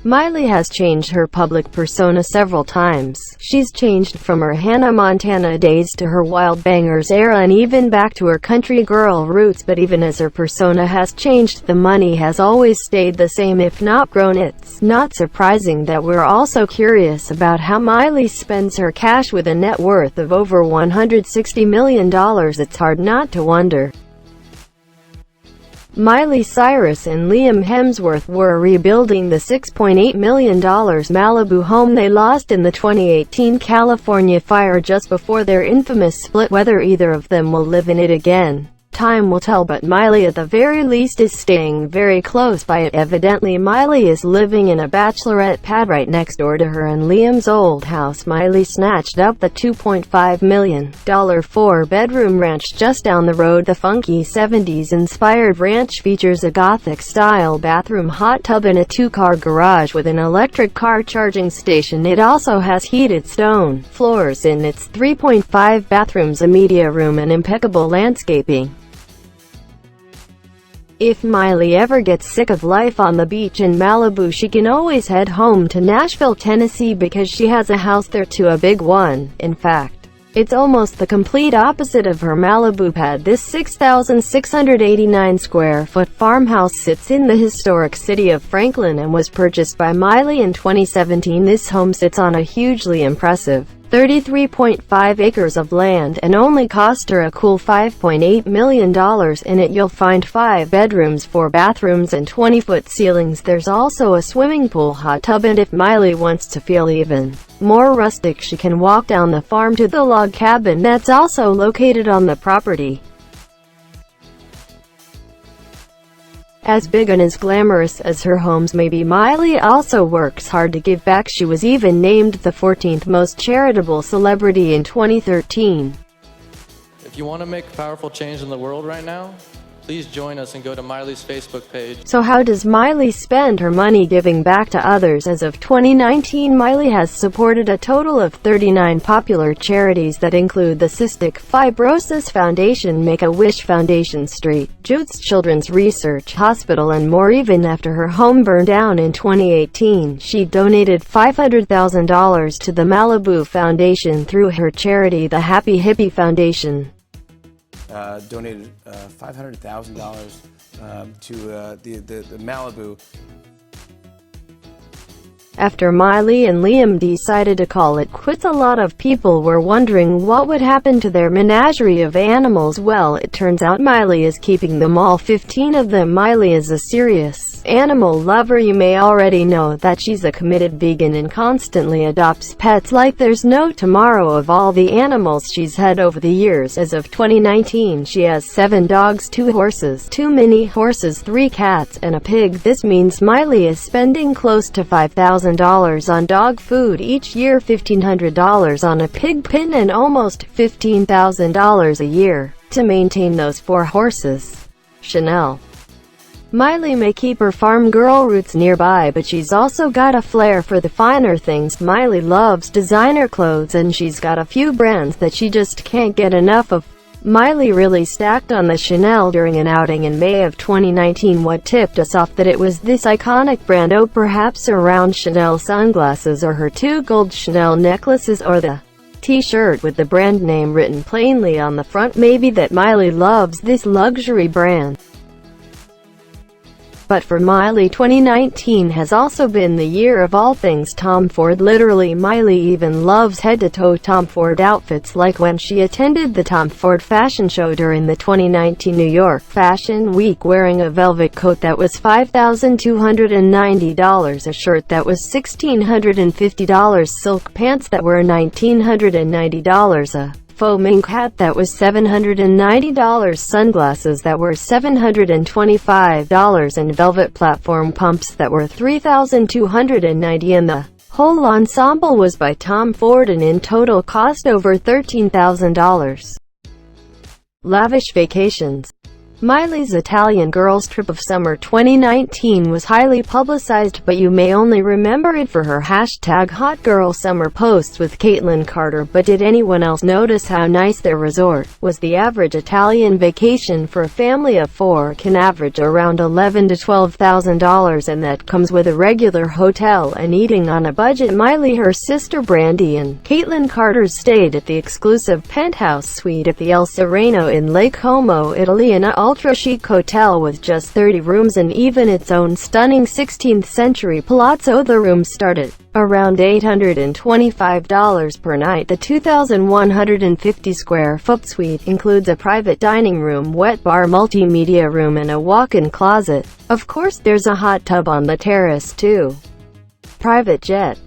Miley has changed her public persona several times. She's changed from her Hannah Montana days to her Wild Bangers era and even back to her country girl roots, but even as her persona has changed, the money has always stayed the same, if not grown. It's not surprising that we're also curious about how Miley spends her cash with a net worth of over $160 million. It's hard not to wonder. Miley Cyrus and Liam Hemsworth were rebuilding the $6.8 million Malibu home they lost in the 2018 California fire just before their infamous split. Whether either of them will live in it again, time will tell, but Miley at the very least is staying very close by it. Evidently Miley is living in a bachelorette pad right next door to her and Liam's old house. Miley snatched up the $2.5 million 4-bedroom ranch just down the road. The funky 70s-inspired ranch features a Gothic-style bathroom, hot tub, and a 2-car garage with an electric car charging station. It also has heated stone floors in its 3.5 bathrooms, a media room, and impeccable landscaping. If Miley ever gets sick of life on the beach in Malibu, she can always head home to Nashville, Tennessee, because she has a house there too, a big one. In fact, it's almost the complete opposite of her Malibu pad. This 6,689 square foot farmhouse sits in the historic city of Franklin and was purchased by Miley in 2017. This home sits on a hugely impressive 33.5 acres of land and only cost her a cool $5.8 million. In it you'll find 5 bedrooms, 4 bathrooms, and 20-foot ceilings. There's also a swimming pool, hot tub, and if Miley wants to feel even more rustic, she can walk down the farm to the log cabin that's also located on the property. As big and as glamorous as her homes may be, Miley also works hard to give back. She was even named the 14th most charitable celebrity in 2013. If you want to make powerful change in the world right now, please join us and go to Miley's Facebook page. So how does Miley spend her money giving back to others? As of 2019, Miley has supported a total of 39 popular charities that include the Cystic Fibrosis Foundation, Make-A-Wish Foundation, St. Jude's Children's Research Hospital, and more. Even after her home burned down in 2018, she donated $500,000 to the Malibu Foundation through her charity, the Happy Hippie Foundation. Donated $500,000 to the Malibu. After Miley and Liam decided to call it quits, a lot of people were wondering what would happen to their menagerie of animals. Well, it turns out Miley is keeping them all, 15 of them. Miley is a serious animal lover. You may already know that she's a committed vegan and constantly adopts pets like there's no tomorrow. Of all the animals she's had over the years, as of 2019, she has 7 dogs, 2 horses, 2 mini horses, 3 cats, and a pig. This means Miley is spending close to $5,000 on dog food each year, $1,500 on a pig pen, and almost $15,000 a year to maintain those 4 horses. Chanel. Miley may keep her farm girl roots nearby, but she's also got a flair for the finer things. Miley loves designer clothes, and she's got a few brands that she just can't get enough of. Miley really stacked on the Chanel during an outing in May of 2019. What tipped us off that it was this iconic brand? Oh, perhaps her round Chanel sunglasses, or her 2 gold Chanel necklaces, or the t-shirt with the brand name written plainly on the front. Maybe that Miley loves this luxury brand. But for Miley, 2019 has also been the year of all things Tom Ford. Literally, Miley even loves head-to-toe Tom Ford outfits, like when she attended the Tom Ford fashion show during the 2019 New York Fashion Week, wearing a velvet coat that was $5,290, a shirt that was $1,650, silk pants that were $1,990, a faux mink hat that was $790, sunglasses that were $725, and velvet platform pumps that were $3,290, and the whole ensemble was by Tom Ford and in total cost over $13,000. Lavish vacations. Miley's Italian girls trip of summer 2019 was highly publicized, but you may only remember it for her #HotGirlSummer posts with Caitlyn Carter. But did anyone else notice how nice their resort was? The average Italian vacation for a family of 4 can average around $11,000 to $12,000, and that comes with a regular hotel and eating on a budget. Miley, her sister Brandy, and Caitlyn Carter stayed at the exclusive penthouse suite at the El Sereno in Lake Como, Italy, an ultra-chic hotel with just 30 rooms and even its own stunning 16th-century palazzo. The rooms start at around $825 per night. The 2,150-square-foot suite includes a private dining room, wet bar, multimedia room, and a walk-in closet. Of course, there's a hot tub on the terrace, too. Private jet.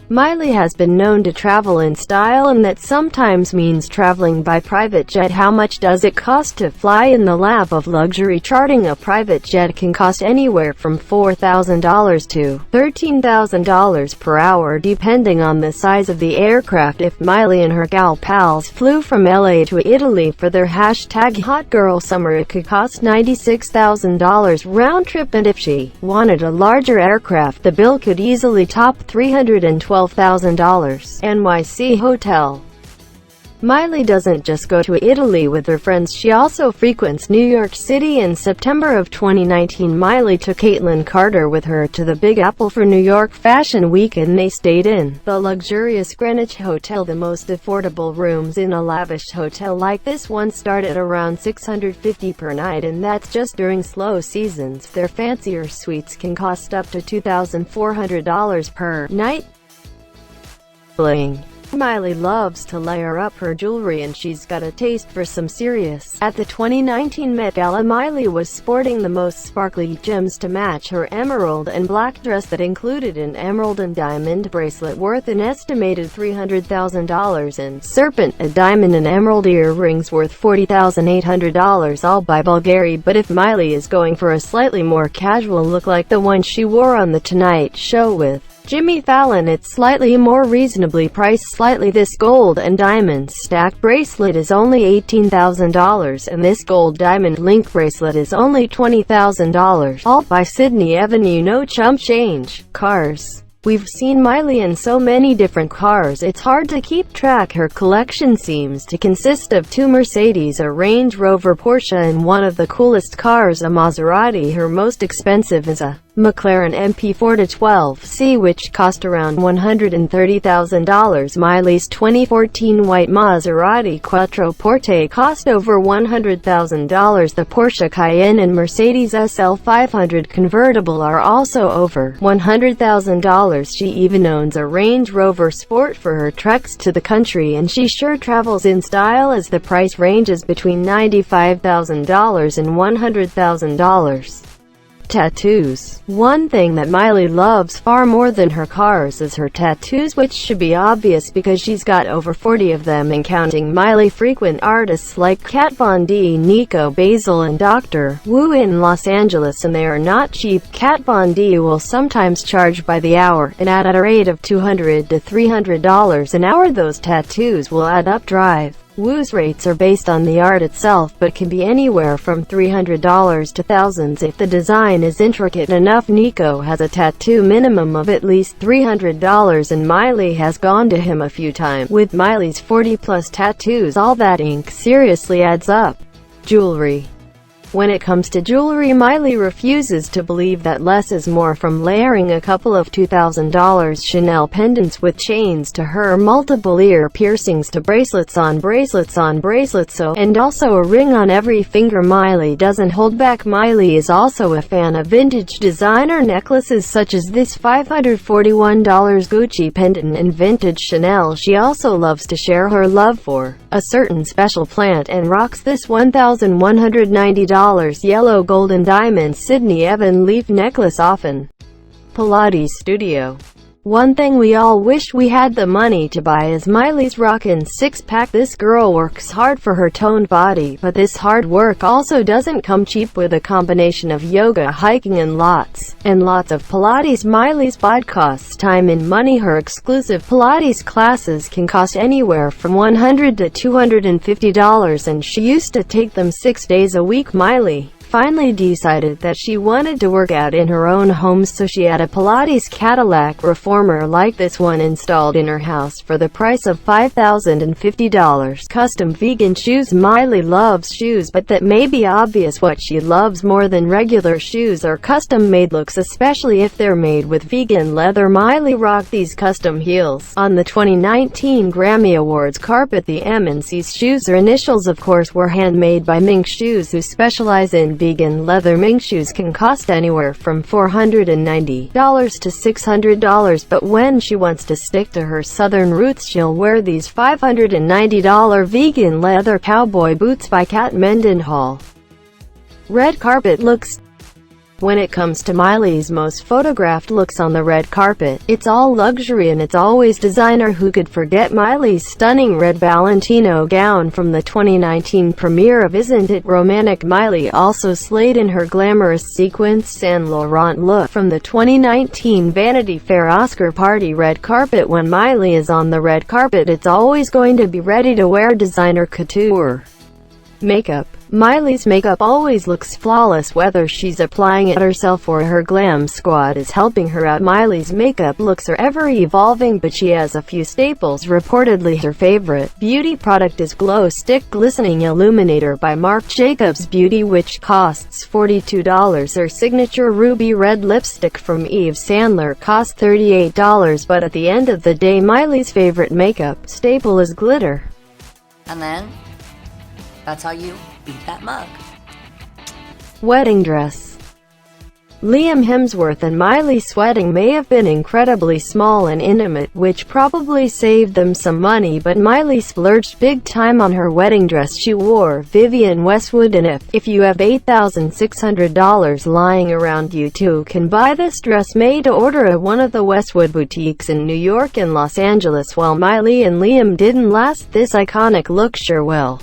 Miley has been known to travel in style, and that sometimes means traveling by private jet. How much does it cost to fly in the lap of luxury? Charting a private jet can cost anywhere from $4,000 to $13,000 per hour, depending on the size of the aircraft. If Miley and her gal pals flew from LA to Italy for their #HotGirlSummer, it could cost $96,000 round trip, and if she wanted a larger aircraft, the bill could easily top $312,000. NYC hotel. Miley doesn't just go to Italy with her friends, she also frequents New York City. In September of 2019, Miley took Caitlyn Carter with her to the Big Apple for New York Fashion Week, and they stayed in the luxurious Greenwich Hotel. The most affordable rooms in a lavish hotel like this one start at around $650 per night, and that's just during slow seasons. Their fancier suites can cost up to $2,400 per night. Bling. Miley loves to layer up her jewelry, and she's got a taste for some serious. At the 2019 Met Gala, Miley was sporting the most sparkly gems to match her emerald and black dress that included an emerald and diamond bracelet worth an estimated $300,000 and serpent, a diamond and emerald earrings worth $40,800, all by Bulgari. But if Miley is going for a slightly more casual look like the one she wore on The Tonight Show with Jimmy Fallon, it's slightly more reasonably priced. This gold and diamond stack bracelet is only $18,000, and this gold diamond link bracelet is only $20,000, all by Sydney Avenue. No chump change. Cars. We've seen Miley in so many different cars, it's hard to keep track. Her collection seems to consist of 2 Mercedes, a Range Rover, Porsche, and one of the coolest cars, a Maserati. Her most expensive is a McLaren MP4-12C, which cost around $130,000. Miley's 2014 white Maserati Quattroporte cost over $100,000. The Porsche Cayenne and Mercedes SL 500 convertible are also over $100,000. She even owns a Range Rover Sport for her treks to the country, and she sure travels in style, as the price ranges between $95,000 and $100,000. Tattoos. One thing that Miley loves far more than her cars is her tattoos, which should be obvious because she's got over 40 of them and counting. Miley frequent artists like Kat Von D, Nico Basil, and Dr. Wu in Los Angeles, and they are not cheap. Kat Von D will sometimes charge by the hour, and at a rate of $200 to $300 an hour. Those tattoos will add up. Drive. Wu's rates are based on the art itself, but can be anywhere from $300 to thousands if the design is intricate enough. Nico has a tattoo minimum of at least $300, and Miley has gone to him a few times. With Miley's 40-plus tattoos, all that ink seriously adds up. Jewelry. When it comes to jewelry, Miley refuses to believe that less is more, from layering a couple of $2,000 Chanel pendants with chains to her multiple ear piercings to bracelets on bracelets on bracelets, and also a ring on every finger. Miley doesn't hold back. Miley is also a fan of vintage designer necklaces such as this $541 Gucci pendant and vintage Chanel. She also loves to share her love for a certain special plant and rocks this $1,190 yellow gold and diamond Sydney Evan leaf necklace often. Pilates studio. One thing we all wish we had the money to buy is Miley's rockin' six-pack. This girl works hard for her toned body, but this hard work also doesn't come cheap. With a combination of yoga, hiking, and lots of Pilates, Miley's bod costs time and money. Her exclusive Pilates classes can cost anywhere from $100 to $250, and she used to take them 6 days a week. Miley finally decided that she wanted to work out in her own home, so she had a Pilates Cadillac reformer like this one installed in her house for the price of $5,050. Custom vegan shoes. Miley loves shoes, but that may be obvious. What she loves more than regular shoes are custom-made looks, especially if they're made with vegan leather. Miley rocked these custom heels on the 2019 Grammy Awards carpet. The M&C's shoes, her initials of course, were handmade by Mink Shoes, who specialize in vegan leather. Mink shoes can cost anywhere from $490 to $600, but when she wants to stick to her southern roots, she'll wear these $590 vegan leather cowboy boots by Kat Mendenhall. Red carpet looks. When it comes to Miley's most photographed looks on the red carpet, it's all luxury and it's always designer. Who could forget Miley's stunning red Valentino gown from the 2019 premiere of Isn't It Romantic? Miley also slayed in her glamorous sequins Saint Laurent look from the 2019 Vanity Fair Oscar party red carpet. When Miley is on the red carpet, it's always going to be ready to wear designer couture makeup. Miley's makeup always looks flawless, whether she's applying it herself or her glam squad is helping her out. Miley's makeup looks are ever evolving, but she has a few staples. Reportedly her favorite beauty product is Glow Stick Glistening Illuminator by Marc Jacobs Beauty, which costs $42. Her signature ruby red lipstick from Yves Saint Laurent costs $38, but at the end of the day, Miley's favorite makeup staple is glitter. And then, that's how you beat that mug. Wedding dress. Liam Hemsworth and Miley's wedding may have been incredibly small and intimate, which probably saved them some money, but Miley splurged big time on her wedding dress. She wore Vivienne Westwood, and if you have $8,600 lying around, you too can buy this dress made to order at one of the Westwood boutiques in New York and Los Angeles. While Miley and Liam didn't last this iconic look sure will.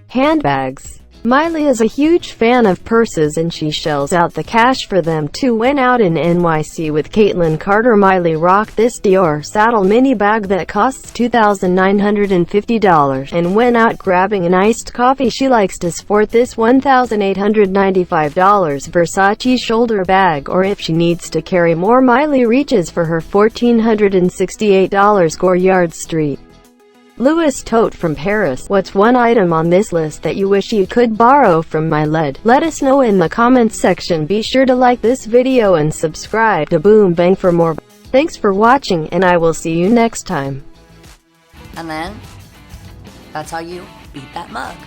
Handbags. Miley is a huge fan of purses and she shells out the cash for them too. Went out in NYC with Caitlyn Carter, Miley rocked this Dior saddle mini bag that costs $2,950 and went out grabbing an iced coffee. She likes to sport this $1,895 Versace shoulder bag, or if she needs to carry more, Miley reaches for her $1,468 Goyard Street Louis tote from Paris. What's one item on this list that you wish you could borrow from Miley? Let us know in the comments section. Be sure to like this video and subscribe to Boom Bang for more. Thanks for watching, and I will see you next time. And then, that's how you beat that mug.